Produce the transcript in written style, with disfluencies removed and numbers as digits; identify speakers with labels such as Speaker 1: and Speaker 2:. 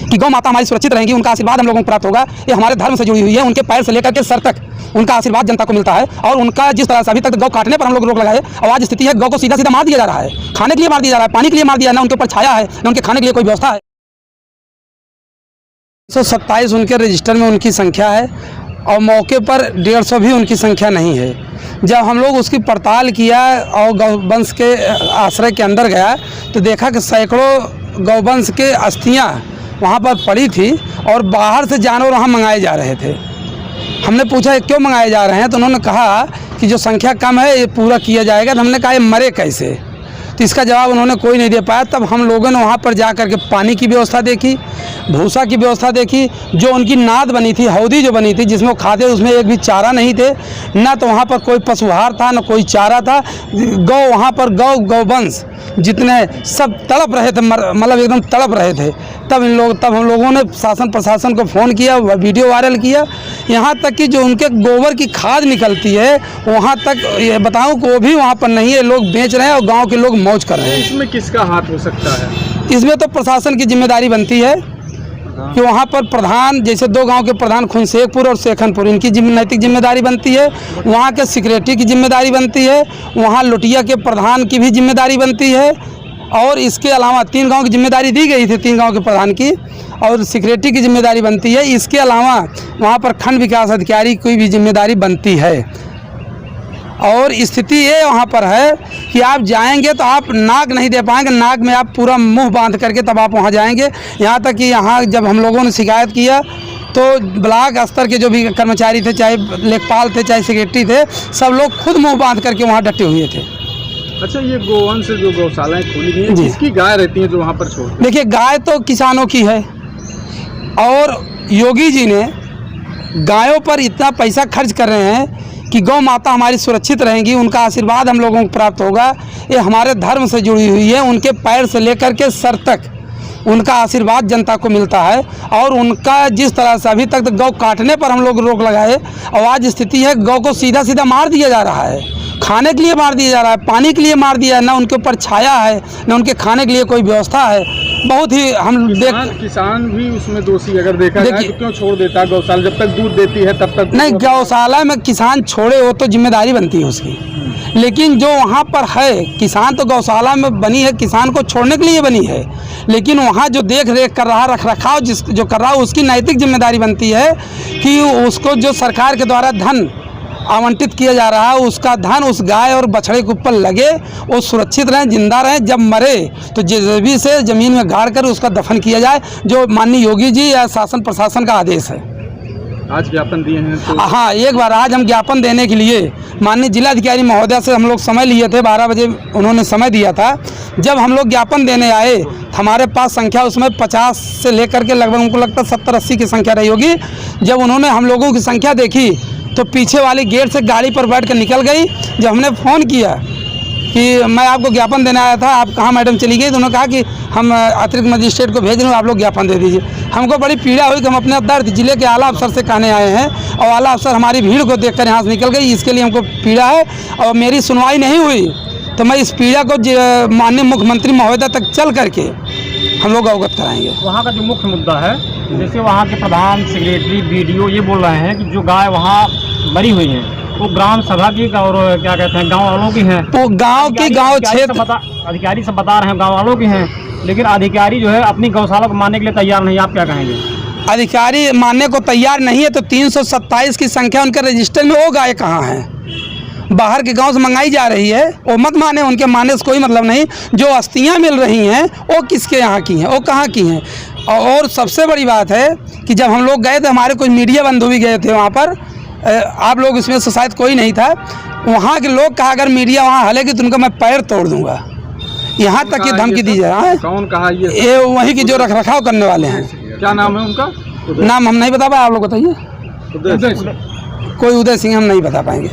Speaker 1: कि गौ माता हमारी सुरक्षित रहेंगी, उनका आशीर्वाद हम लोगों को प्राप्त होगा। ये हमारे धर्म से जुड़ी हुई है, उनके पैर से लेकर के सर तक उनका आशीर्वाद जनता को मिलता है। और उनका जिस तरह से अभी तक गौ काटने पर हम लोग रोक लगाए और आज स्थिति है गौ को सीधा सीधा मार दिया जा रहा है, खाने के लिए मार दिया जा रहा है, पानी के लिए मार दिया, ना उनके ऊपर छाया है, ना उनके खाने के लिए कोई व्यवस्था है। 127 उनके रजिस्टर में उनकी संख्या है और मौके पर 150 भी उनकी संख्या नहीं है। जब हम लोग उसकी पड़ताल किया और गौवंश के आश्रय के अंदर गया तो देखा कि सैकड़ों गौवंश के अस्थियां वहाँ पर पड़ी थी और बाहर से जानवर वहाँ मंगाए जा रहे थे। हमने पूछा क्यों मंगाए जा रहे हैं, तो उन्होंने कहा कि जो संख्या कम है ये पूरा किया जाएगा। तो हमने कहा ये मरे कैसे, तो इसका जवाब उन्होंने कोई नहीं दे पाया। तब हम लोगों ने वहाँ पर जा कर के पानी की व्यवस्था देखी, भूसा की व्यवस्था देखी, जो उनकी नाद बनी थी, हौदी जो बनी थी जिसमें वो खाते उसमें एक भी चारा नहीं थे, ना तो वहाँ पर कोई पशुहार था ना कोई चारा था। गौ वहाँ पर गौवंश जितने सब तड़प रहे थे, मतलब एकदम तड़प रहे थे। तब हम लोगों ने शासन प्रशासन को फ़ोन किया, वीडियो वायरल किया, यहाँ तक कि जो उनके गोबर की खाद निकलती है वहाँ तक ये बताऊँ कि वो भी वहाँ पर नहीं है, लोग बेच रहे हैं और गाँव के लोग मौज कर रहे हैं।
Speaker 2: इसमें किसका हाथ हो सकता है?
Speaker 1: इसमें तो प्रशासन की जिम्मेदारी बनती है कि वहाँ पर प्रधान, जैसे 2 गांव के प्रधान खुनशेखपुर और शेखनपुर, इनकी नैतिक जिम्मेदारी बनती है। वहाँ के सेक्रेटरी की जिम्मेदारी बनती है, वहाँ लोटिया के प्रधान की भी जिम्मेदारी बनती है। और इसके अलावा 3 गांव की जिम्मेदारी दी गई थी, 3 गांव के प्रधान की और सेक्रेटरी की जिम्मेदारी बनती है। इसके अलावा वहाँ पर खंड विकास अधिकारी की भी जिम्मेदारी बनती है। और स्थिति ये वहाँ पर है कि आप जाएंगे तो आप नाक नहीं दे पाएंगे, नाक में आप पूरा मुंह बांध करके तब आप वहाँ जाएंगे। यहाँ तक कि यहाँ जब हम लोगों ने शिकायत किया तो ब्लॉक स्तर के जो भी कर्मचारी थे, चाहे लेखपाल थे चाहे सेक्रेटरी थे, सब लोग खुद मुंह बांध करके वहाँ डटे हुए थे।
Speaker 2: अच्छा, ये गोवंश जो गौशालाएं खोली गई हैं, जिसकी गाय रहती है जो वहाँ पर छोड़,
Speaker 1: देखिए गाय तो किसानों की है और योगी जी ने गायों पर इतना पैसा खर्च कर रहे हैं कि गौ माता हमारी सुरक्षित रहेंगी, उनका आशीर्वाद हम लोगों को प्राप्त होगा। ये हमारे धर्म से जुड़ी हुई है, उनके पैर से लेकर के सर तक उनका आशीर्वाद जनता को मिलता है। और उनका जिस तरह से अभी तक गौ काटने पर हम लोग रोक लगाए और आज स्थिति है गौ को सीधा सीधा मार दिया जा रहा है, खाने के लिए मार दिया जा रहा है, पानी के लिए मार दिया है, ना उनके ऊपर छाया है, ना उनके खाने के लिए कोई व्यवस्था है। बहुत ही हम
Speaker 2: किसान भी उसमें दोषी अगर देखा जाए तो क्यों छोड़ देता है गौशाला, जब तक दूध देती है तब तक
Speaker 1: नहीं। गौशाला में किसान छोड़े वो तो जिम्मेदारी बनती है उसकी, लेकिन जो वहाँ पर है किसान तो गौशाला में बनी है, किसान को छोड़ने के लिए बनी है, लेकिन वहाँ जो देख रेख कर रहा, रख रखाव जो कर रहा है उसकी नैतिक जिम्मेदारी बनती है कि उसको जो सरकार के द्वारा धन आवंटित किया जा रहा है उसका धन उस गाय और बछड़े के ऊपर लगे, वो सुरक्षित रहें, जिंदा रहें। जब मरे तो जेसीबी से ज़मीन में गाड़ कर उसका दफन किया जाए, जो माननीय योगी जी या शासन प्रशासन का आदेश है।
Speaker 2: आज ज्ञापन दिए हैं तो?
Speaker 1: हाँ, एक बार आज हम ज्ञापन देने के लिए माननीय जिलाधिकारी महोदया से हम लोग समय लिए थे, 12 बजे उन्होंने समय दिया था। जब हम लोग ज्ञापन देने आए हमारे पास संख्या उसमें 50 से लेकर के लगभग हमको लगता है 70-80 की संख्या रही होगी। जब उन्होंने हम लोगों की संख्या देखी तो पीछे वाली गेट से गाड़ी पर बैठ कर निकल गई। जब हमने फ़ोन किया कि मैं आपको ज्ञापन देने आया था, आप कहाँ मैडम चली गई, तो उन्होंने कहा कि हम अतिरिक्त मजिस्ट्रेट को भेज रहे हैं, आप लोग ज्ञापन दे दीजिए। हमको बड़ी पीड़ा हुई कि हम अपने दर्द जिले के आला अफसर से कहने आए हैं और आला अफसर हमारी भीड़ को देखकर यहाँ से निकल गई। इसके लिए हमको पीड़ा है और मेरी सुनवाई नहीं हुई, तो मैं इस पीड़ा को माननीय मुख्यमंत्री महोदय तक चल करके हम लोग अवगत कराएंगे।
Speaker 3: वहाँ का जो मुख्य मुद्दा है, जैसे वहाँ के प्रधान, सेक्रेटरी, बीडीओ ये बोल रहे हैं कि जो गाय वहाँ मरी हुई है वो ग्राम सभा की और क्या कहते हैं गांव वालों की हैं,
Speaker 1: तो गांव की गांव क्षेत्र
Speaker 3: अधिकारी सब बता रहे हैं गांव वालों की हैं, लेकिन अधिकारी जो है अपनी गौशाला को मानने के लिए तैयार नहीं। आप क्या कहेंगे?
Speaker 1: अधिकारी मानने को तैयार नहीं है तो 327 की संख्या उनके रजिस्टर में वो गाय कहाँ है? बाहर के गांव से मंगाई जा रही है, वो मत माने, उनके मानने से कोई मतलब नहीं। जो अस्थियां मिल रही हैं वो किसके यहाँ की हैं, वो कहाँ की हैं? और सबसे बड़ी बात है कि जब हम लोग गए थे, हमारे कुछ मीडिया बंधु भी गए थे वहाँ पर, आप लोग इसमें से शायद कोई नहीं था। वहाँ के लोग कहा अगर मीडिया वहाँ हलेगी तो उनका मैं पैर तोड़ दूंगा, यहाँ तक ये धमकी दी जाए।
Speaker 2: कौन कहा
Speaker 1: ये वहीं की जो रख रखाव करने वाले हैं।
Speaker 2: क्या नाम है उनका?
Speaker 1: नाम हम नहीं बता पाए, आप लोग बताइए। कोई उदय सिंह हम नहीं बता पाएंगे।